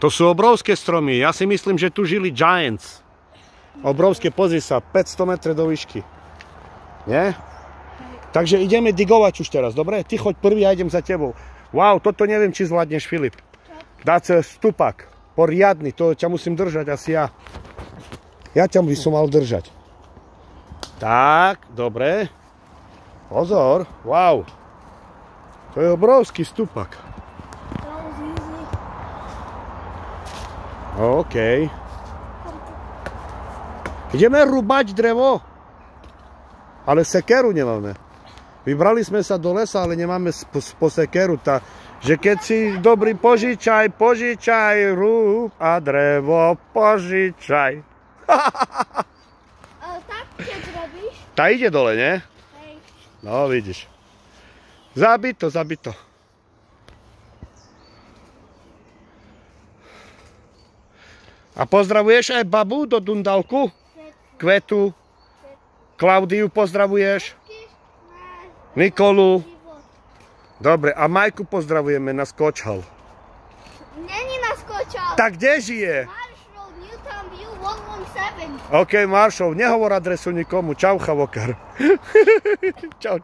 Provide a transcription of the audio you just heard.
To sú obrovské stromy. Ja si myslím, že tu žili giants. Obrovské, pozri sa, 500 metrov do výšky. Nie? Takže ideme digovať už teraz, dobre? Ty choď prvý a idem za tebou. Wow, toto neviem, či zvládneš, Filip. Dáce stupak. Poriadny, to ťa musím držať asi ja. Ja ťa by som mal držať. Tak, dobre. Pozor, wow. To je obrovský stupak. OK. Ideme rúbať drevo. Ale sekeru nemáme. Vybrali sme sa do lesa, ale nemáme po sekeru. Že keď si dobrý, požičaj, rúb a drevo požičaj. Tak keď robíš? Tá ide dole, nie? Hej. No, vidíš. Zabito. A pozdravuješ aj babu do Dundalku? Kvetu? Klaudiu pozdravuješ? Nikolu? Dobre, a Majku pozdravujeme na Skočhal. Není na Skočhal. Tak kde žije? Marshall, Newtown View 117. OK, Marshall, nehovor adresu nikomu. Čau, Chavokar. Čau.